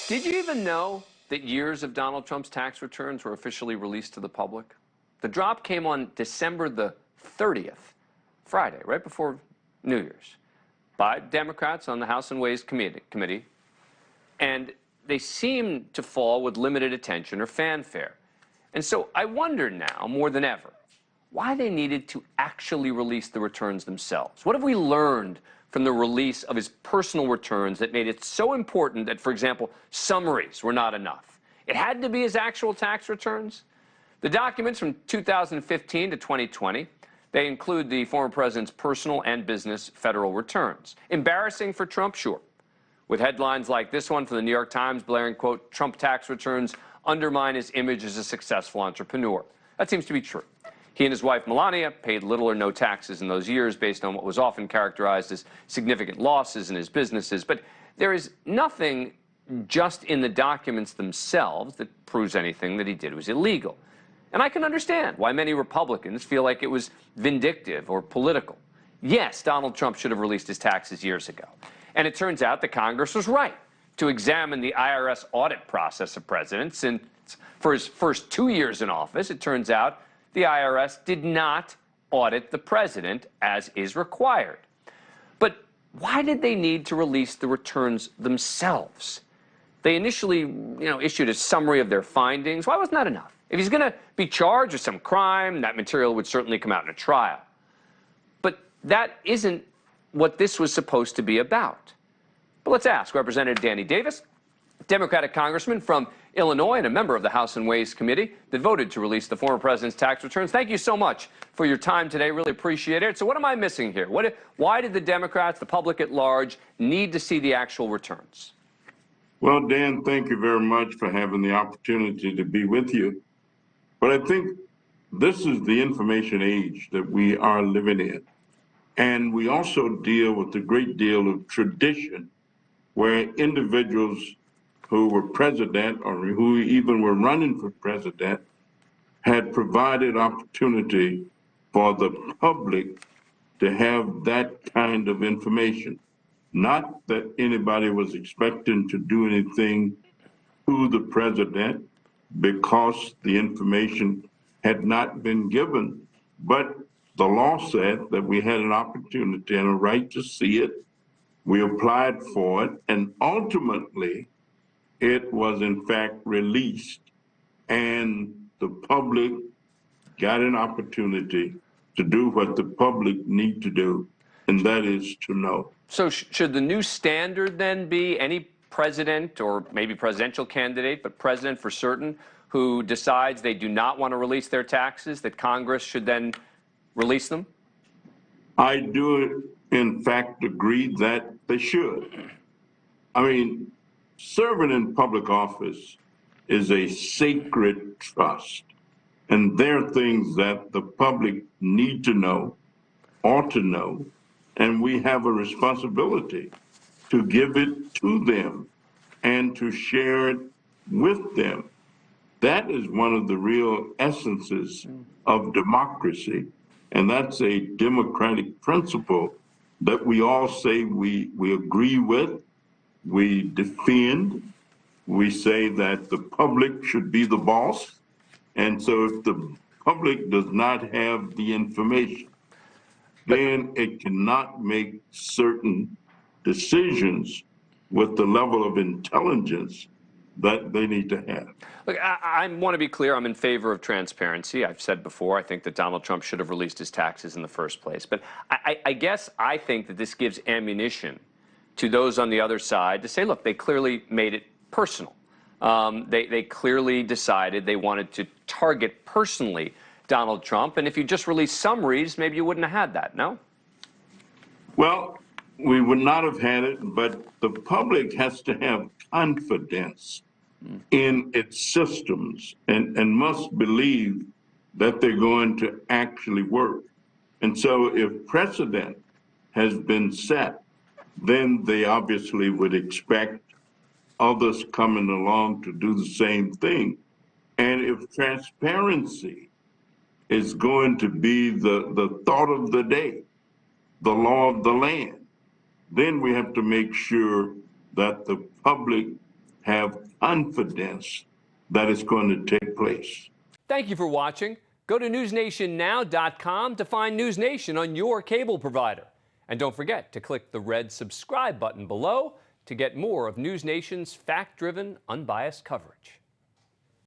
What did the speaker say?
Did you even know that years of Donald Trump's tax returns were officially released to the public? The drop came on December the 30th, Friday, right before New Year's, by Democrats on the House and Ways Committee, and they seem to fall with limited attention or fanfare. And so I wonder now, more than ever, why they needed to actually release the returns themselves. What have we learned from the release of his personal returns that made it so important that, for example, summaries were not enough? It had to be his actual tax returns. The documents from 2015 to 2020, they include the former president's personal and business federal returns. Embarrassing for Trump, sure, with headlines like this one from the New York Times blaring, quote, "Trump tax returns undermine his image as a successful entrepreneur." That seems to be true. He and his wife, Melania, paid little or no taxes in those years based on what was often characterized as significant losses in his businesses. But there is nothing just in the documents themselves that proves anything that he did was illegal. And I can understand why many Republicans feel like it was vindictive or political. Yes, Donald Trump should have released his taxes years ago. And it turns out that Congress was right to examine the IRS audit process of presidents. And for his first 2 years in office, it turns out the IRS did not audit the president as is required. But why did they need to release the returns themselves? They initially, issued a summary of their findings. Why wasn't that enough? If he's going to be charged with some crime, that material would certainly come out in a trial. But that isn't what this was supposed to be about. But let's ask Representative Danny Davis, Democratic congressman from Illinois and a member of the House and Ways Committee that voted to release the former president's tax returns. Thank you so much for your time today. Really appreciate it. So what am I missing here? Why did the Democrats, the public at large, need to see the actual returns? Well, Dan, thank you very much for having the opportunity to be with you. But I think this is the information age that we are living in. And we also deal with a great deal of tradition where individuals who were president or who even were running for president had provided opportunity for the public to have that kind of information. Not that anybody was expecting to do anything to the president because the information had not been given, but the law said that we had an opportunity and a right to see it. We applied for it, and ultimately, it was in fact released, and the public got an opportunity to do what the public need to do, and that is to know. So should the new standard then be any president or maybe presidential candidate, but president for certain, who decides they do not want to release their taxes, that Congress should then release them? I do, in fact, agree that they should. I mean, serving in public office is a sacred trust, and there are things that the public need to know, ought to know, and we have a responsibility to give it to them and to share it with them. That is one of the real essences of democracy, and that's a democratic principle that we all say we agree with, we defend. We say that the public should be the boss. And so if the public does not have the information, then it cannot make certain decisions with the level of intelligence that they need to have. Look, I want to be clear. I'm in favor of transparency. I've said before, I think that Donald Trump should have released his taxes in the first place. But I guess I think that this gives ammunition to those on the other side to say, look, they clearly made it personal. They clearly decided they wanted to target personally Donald Trump. And if you just released summaries, maybe you wouldn't have had that, no? Well, we would not have had it, but the public has to have confidence in its systems and must believe that they're going to actually work. And so if precedent has been set, then they obviously would expect others coming along to do the same thing. And if transparency is going to be the thought of the day, the law of the land, then we have to make sure that the public have confidence that it's going to take place. Thank you for watching. Go to newsnationnow.com to find NewsNation on your cable provider. And don't forget to click the red subscribe button below to get more of NewsNation's fact-driven, unbiased coverage.